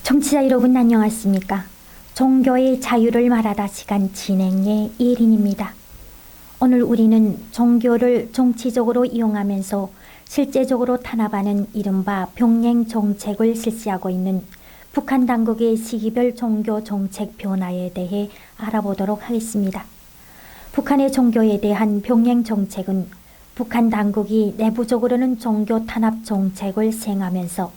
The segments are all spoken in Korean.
청취자 여러분 안녕하십니까? 종교의 자유를 말하다 시간 진행의 이혜린입니다. 오늘 우리는 종교를 정치적으로 이용하면서 실제적으로 탄압하는 이른바 병행 정책을 실시하고 있는 북한 당국의 시기별 종교 정책 변화에 대해 알아보도록 하겠습니다. 북한의 종교에 대한 병행 정책은 북한 당국이 내부적으로는 종교 탄압 정책을 시행하면서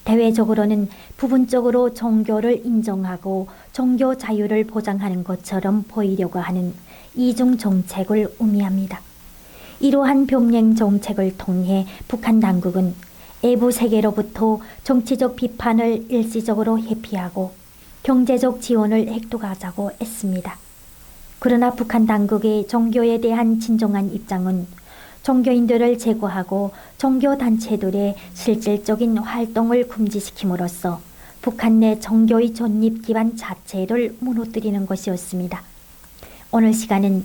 대외적으로는 부분적으로 종교를 인정하고 종교 자유를 보장하는 것처럼 보이려고 하는 이중 정책을 의미합니다. 이러한 병행 정책을 통해 북한 당국은 외부 세계로부터 정치적 비판을 일시적으로 회피하고 경제적 지원을 획득하자고 했습니다. 그러나 북한 당국의 종교에 대한 진정한 입장은 종교인들을 제거하고 종교단체들의 실질적인 활동을 금지시킴으로써 북한 내 종교의 존립 기반 자체를 무너뜨리는 것이었습니다. 오늘 시간은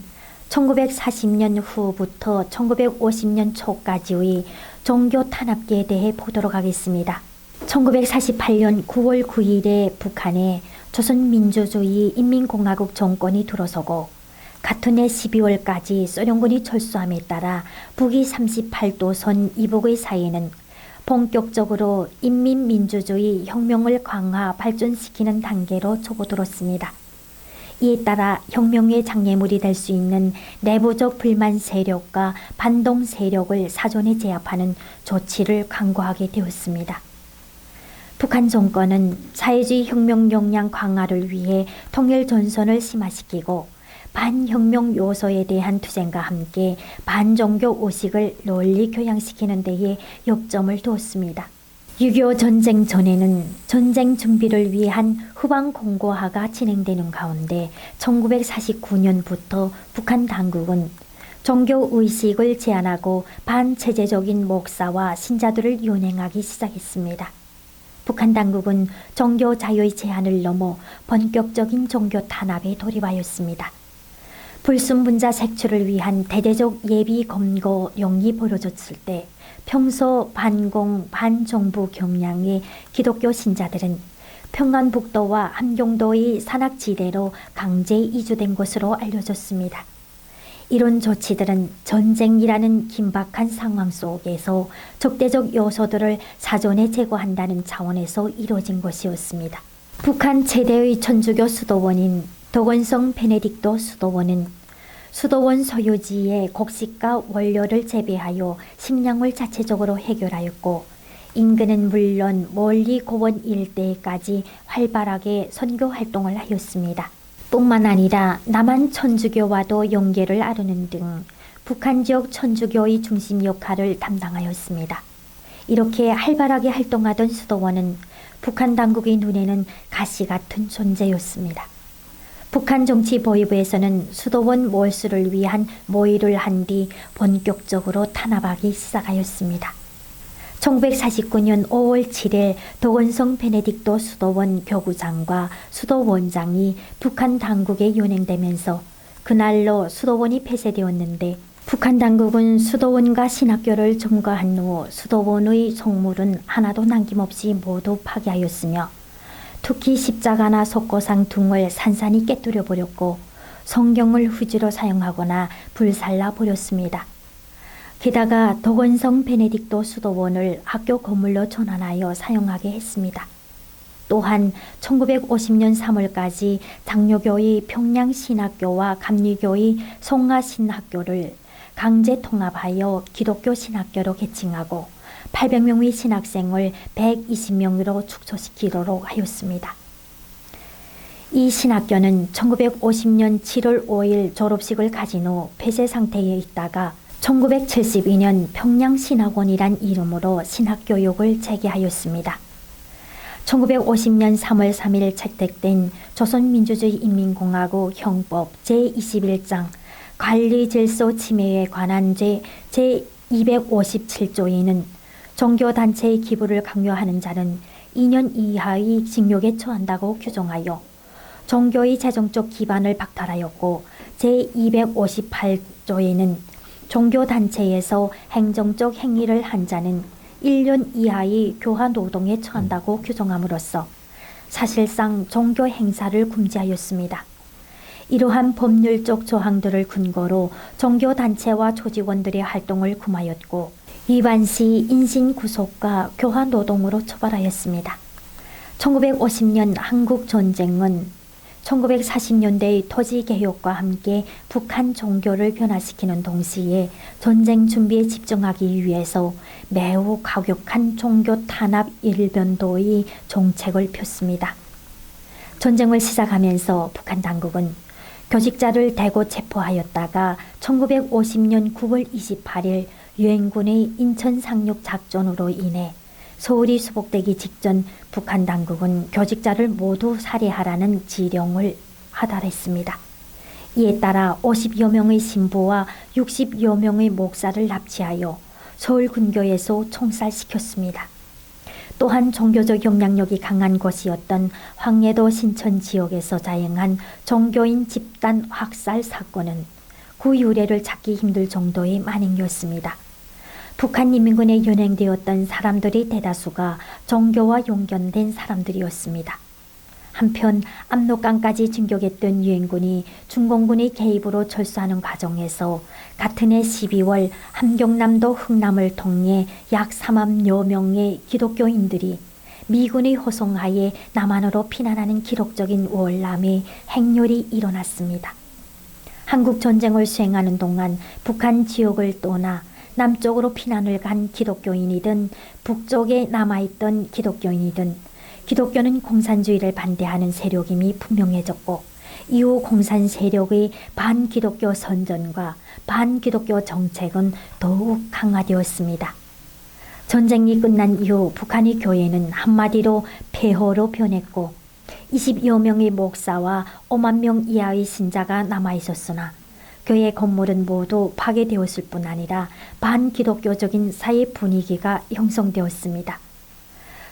1940년 후부터 1950년 초까지의 종교 탄압기에 대해 보도록 하겠습니다. 1948년 9월 9일에 북한에 조선민주주의 인민공화국 정권이 들어서고 같은 해 12월까지 소련군이 철수함에 따라 북위 38도선 이북의 사이에는 본격적으로 인민민주주의 혁명을 강화 발전시키는 단계로 접어들었습니다. 이에 따라 혁명의 장애물이 될 수 있는 내부적 불만 세력과 반동 세력을 사전에 제압하는 조치를 강구하게 되었습니다. 북한 정권은 사회주의 혁명 역량 강화를 위해 통일 전선을 심화시키고 반혁명 요소에 대한 투쟁과 함께 반종교 의식을 널리 교양시키는 데에 역점을 두었습니다. 6.25 전쟁 전에는 전쟁 준비를 위한 후방 공고화가 진행되는 가운데 1949년부터 북한 당국은 종교 의식을 제한하고 반체제적인 목사와 신자들을 연행하기 시작했습니다. 북한 당국은 종교 자유의 제한을 넘어 본격적인 종교 탄압에 돌입하였습니다. 불순분자 색출을 위한 대대적 예비 검거령이 벌어졌을 때 평소 반공 반정부 경향의 기독교 신자들은 평안북도와 함경도의 산악지대로 강제 이주된 것으로 알려졌습니다. 이런 조치들은 전쟁이라는 긴박한 상황 속에서 적대적 요소들을 사전에 제거한다는 차원에서 이루어진 것이었습니다. 북한 최대의 천주교 수도원인 도건성 베네딕토 수도원은 수도원 소유지의 곡식과 원료를 재배하여 식량을 자체적으로 해결하였고 인근은 물론 멀리 고원 일대까지 활발하게 선교 활동을 하였습니다. 뿐만 아니라 남한 천주교와도 연계를 아르는 등 북한 지역 천주교의 중심 역할을 담당하였습니다. 이렇게 활발하게 활동하던 수도원은 북한 당국의 눈에는 가시 같은 존재였습니다. 북한 정치보위부에서는 수도원 몰수를 위한 모의를 한 뒤 본격적으로 탄압하기 시작하였습니다. 1949년 5월 7일 도건성 베네딕토 수도원 교구장과 수도원장이 북한 당국에 연행되면서 그날로 수도원이 폐쇄되었는데 북한 당국은 수도원과 신학교를 점거한 후 수도원의 성물은 하나도 남김없이 모두 파괴하였으며 특히 십자가나 석고상 등을 산산이 깨뜨려 버렸고 성경을 후지로 사용하거나 불살라 버렸습니다. 게다가 도건성 베네딕토 수도원을 학교 건물로 전환하여 사용하게 했습니다. 또한 1950년 3월까지 장로교의 평양신학교와 감리교의 송화신학교를 강제 통합하여 기독교 신학교로 개칭하고 800명의 신학생을 120명으로 축소시키도록 하였습니다. 이 신학교는 1950년 7월 5일 졸업식을 가진 후 폐쇄 상태에 있다가 1972년 평양신학원이란 이름으로 신학교육을 재개하였습니다. 1950년 3월 3일 채택된 조선민주주의 인민공화국 형법 제21장 관리질서 침해에 관한 제257조에는 종교단체의 기부를 강요하는 자는 2년 이하의 징역에 처한다고 규정하여 종교의 재정적 기반을 박탈하였고 제258조에는 종교단체에서 행정적 행위를 한 자는 1년 이하의 교화 노동에 처한다고 규정함으로써 사실상 종교 행사를 금지하였습니다. 이러한 법률적 조항들을 근거로 종교단체와 조직원들의 활동을 금하였고 위반 시 인신구속과 교화 노동으로 처벌하였습니다. 1950년 한국전쟁은 1940년대의 토지개혁과 함께 북한 종교를 변화시키는 동시에 전쟁 준비에 집중하기 위해서 매우 과격한 종교 탄압 일변도의 정책을 폈습니다. 전쟁을 시작하면서 북한 당국은 교직자를 대거 체포하였다가 1950년 9월 28일 유엔군의 인천 상륙 작전으로 인해 서울이 수복되기 직전 북한 당국은 교직자를 모두 살해하라는 지령을 하달했습니다. 이에 따라 50여 명의 신부와 60여 명의 목사를 납치하여 서울 근교에서 총살시켰습니다. 또한 종교적 영향력이 강한 곳이었던 황해도 신천 지역에서 자행한 종교인 집단 확살 사건은 그 유래를 찾기 힘들 정도의 만행이었습니다. 북한 인민군에 연행되었던 사람들의 대다수가 종교와 연관된 사람들이었습니다. 한편 압록강까지 진격했던 유엔군이 중공군의 개입으로 철수하는 과정에서 같은 해 12월 함경남도 흥남을 통해 약 3만여 명의 기독교인들이 미군의 호송하에 남한으로 피난하는 기록적인 월남의 행렬이 일어났습니다. 한국전쟁을 수행하는 동안 북한 지역을 떠나 남쪽으로 피난을 간 기독교인이든 북쪽에 남아있던 기독교인이든 기독교는 공산주의를 반대하는 세력임이 분명해졌고 이후 공산 세력의 반기독교 선전과 반기독교 정책은 더욱 강화되었습니다. 전쟁이 끝난 이후 북한의 교회는 한마디로 폐허로 변했고 20여 명의 목사와 5만 명 이하의 신자가 남아있었으나 교회 건물은 모두 파괴되었을 뿐 아니라 반기독교적인 사회 분위기가 형성되었습니다.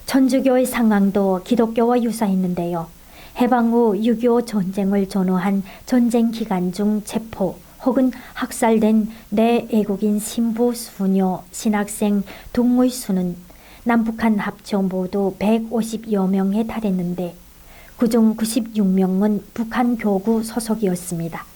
천주교의 상황도 기독교와 유사했는데요. 해방 후 6.25 전쟁을 전후한 전쟁 기간 중 체포 혹은 학살된 내외국인 신부, 수녀, 신학생 등의 수는 남북한 합쳐 모두 150여 명에 달했는데 그중 96명은 북한 교구 소속이었습니다.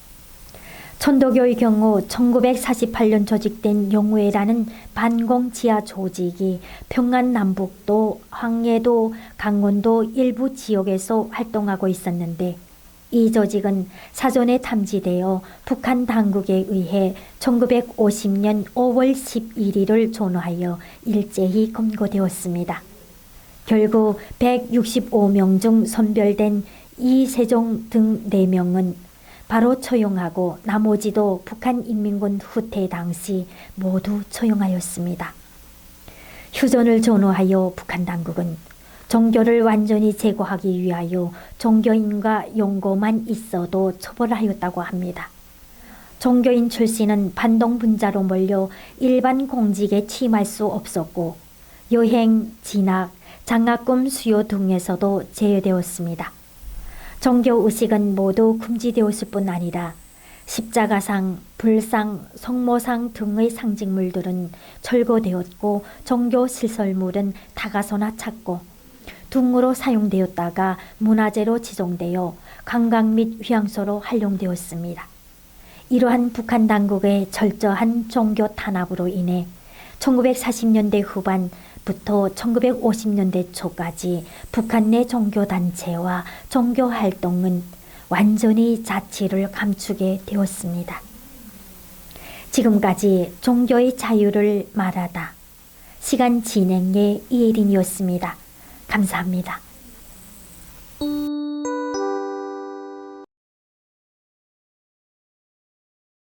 천도교의 경우 1948년 조직된 영우회라는 반공 지하 조직이 평안 남북도, 황해도, 강원도 일부 지역에서 활동하고 있었는데 이 조직은 사전에 탐지되어 북한 당국에 의해 1950년 5월 11일을 전후하여 일제히 검거되었습니다. 결국 165명 중 선별된 이세종 등 4명은 바로 처형하고 나머지도 북한인민군 후퇴 당시 모두 처형하였습니다. 휴전을 전후하여 북한 당국은 종교를 완전히 제거하기 위하여 종교인과 연고만 있어도 처벌하였다고 합니다. 종교인 출신은 반동분자로 몰려 일반 공직에 취임할 수 없었고 여행, 진학, 장학금 수요 등에서도 제외되었습니다. 종교의식은 모두 금지되었을 뿐 아니라 십자가상, 불상, 성모상 등의 상징물들은 철거되었고 종교시설물은 다가서나 찾고 둥으로 사용되었다가 문화재로 지정되어 관광 및 휴양소로 활용되었습니다. 이러한 북한 당국의 철저한 종교 탄압으로 인해 1940년대 후반부터 1950년대 초까지 북한 내 종교단체와 종교활동은 완전히 자치를 감추게 되었습니다. 지금까지 종교의 자유를 말하다 시간 진행의 이혜린이었습니다. 감사합니다.